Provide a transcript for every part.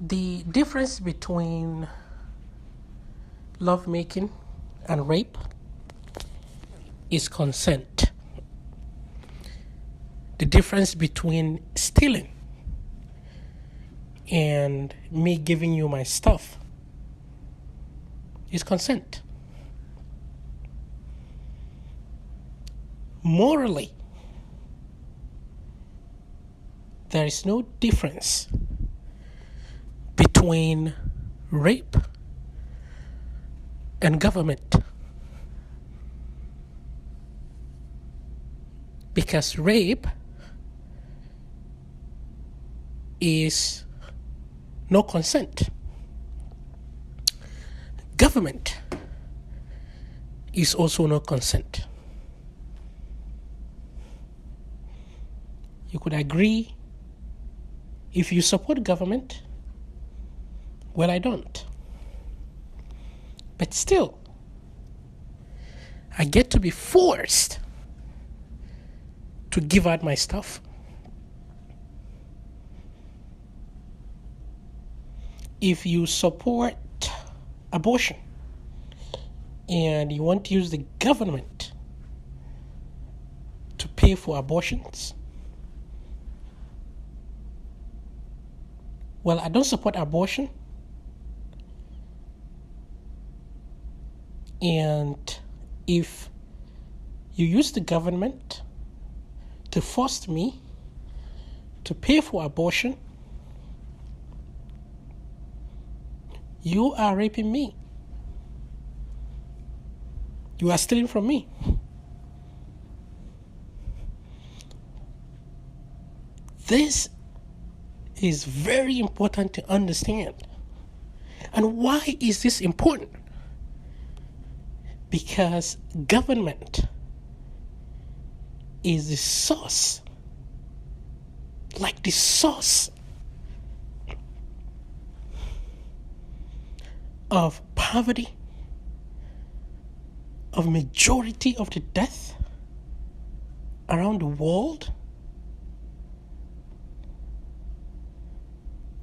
The difference between lovemaking and rape is consent. The difference between stealing and me giving you my stuff is consent. Morally, there is no difference between rape and government, because rape is no consent. Government is also no consent. You could agree if you support government. Well, I don't. But still, I get to be forced to give out my stuff. If you support abortion and you want to use the government to pay for abortions, well, I don't support abortion. And if you use the government to force me to pay for abortion, you are raping me. You are stealing from me. This is very important to understand. And why is this important? Because government is the source, like the source of poverty, of majority of the death around the world,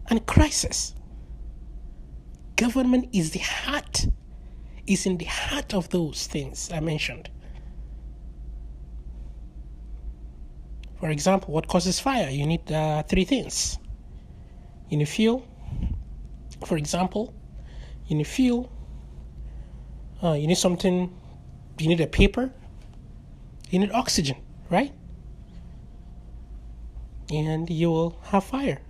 and crisis. Government is the heart, is in the heart of those things I mentioned. For example, what causes fire? You need 3 things. You need fuel. For example, you need fuel. You need something. You need a paper. You need oxygen, right? And you will have fire.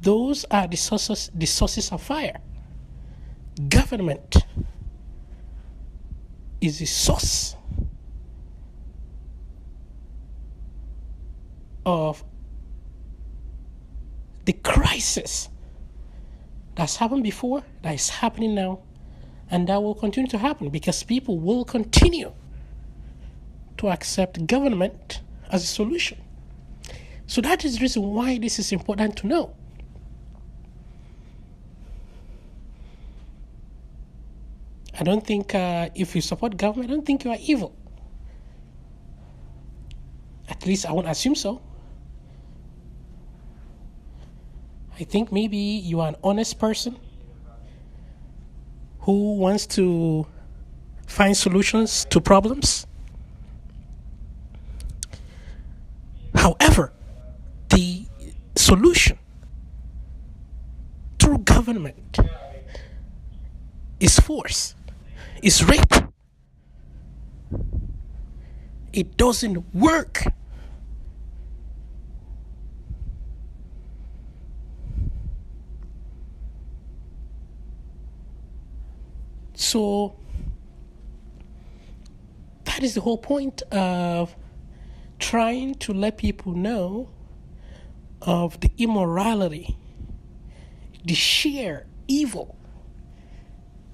Those are the sources of fire. Government is the source of the crisis that's happened before, that is happening now, and that will continue to happen because people will continue to accept government as a solution. So that is the reason why this is important to know. I don't think if you support government, I don't think you are evil. At least I won't assume so. I think maybe you are an honest person who wants to find solutions to problems. However, the solution through government is force, is rape. It doesn't work. So that is the whole point of trying to let people know of the immorality, the sheer evil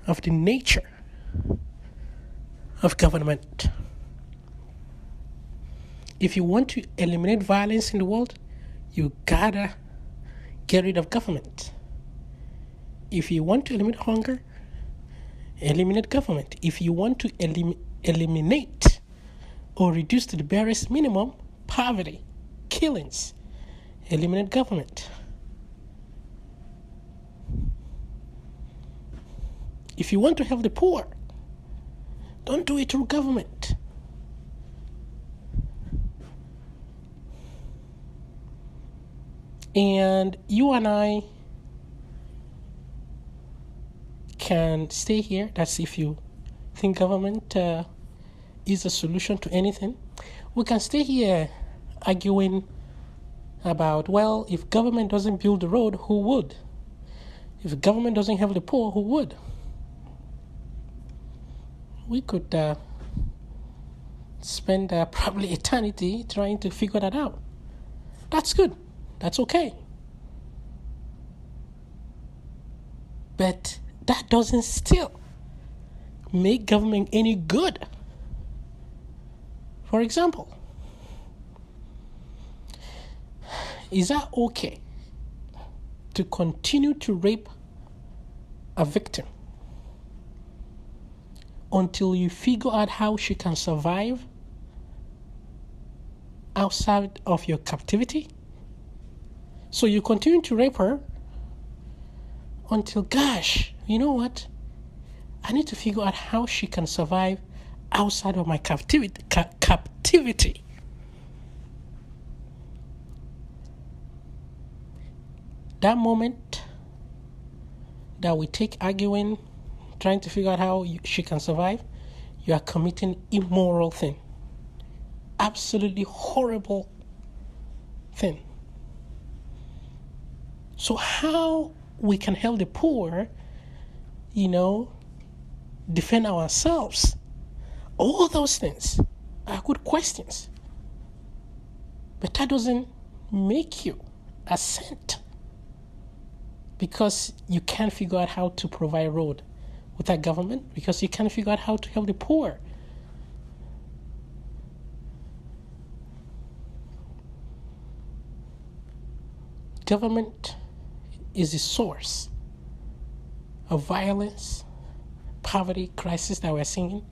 of the nature of government. If you want to eliminate violence in the world, you gotta get rid of government. If you want to eliminate hunger, eliminate government. If you want to eliminate or reduce to the barest minimum poverty, killings, eliminate government. If you want to help the poor, don't do it through government. And you and I can stay here. That's if you think government is a solution to anything. We can stay here arguing about, well, if government doesn't build the road, who would? If government doesn't help the poor, who would? We could spend probably eternity trying to figure that out. That's good. That's okay. But that doesn't still make government any good. For example, is that okay to continue to rape a victim until you figure out how she can survive outside of your captivity? So you continue to rape her until, gosh, you know what? I need to figure out how she can survive outside of my captivity. That moment that we take arguing, trying to figure out how she can survive, you are committing immoral thing. Absolutely horrible thing. So how we can help the poor, defend ourselves, all those things are good questions. But that doesn't make you a saint, because you can't figure out how to provide road without government, because you can't figure out how to help the poor. Government is the source of violence, poverty, crisis that we're seeing.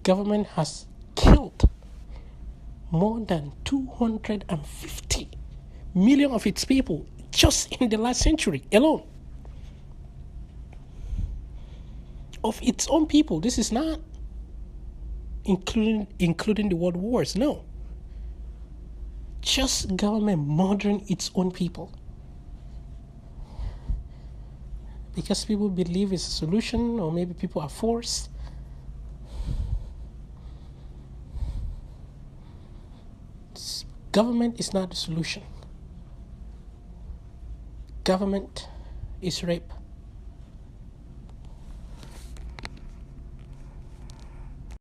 Government has killed more than 250 million of its people just in the last century alone. Of its own people. This is not including the world wars. No. Just government murdering its own people. Because people believe it's a solution, or maybe people are forced. Government is not the solution. Government is rape.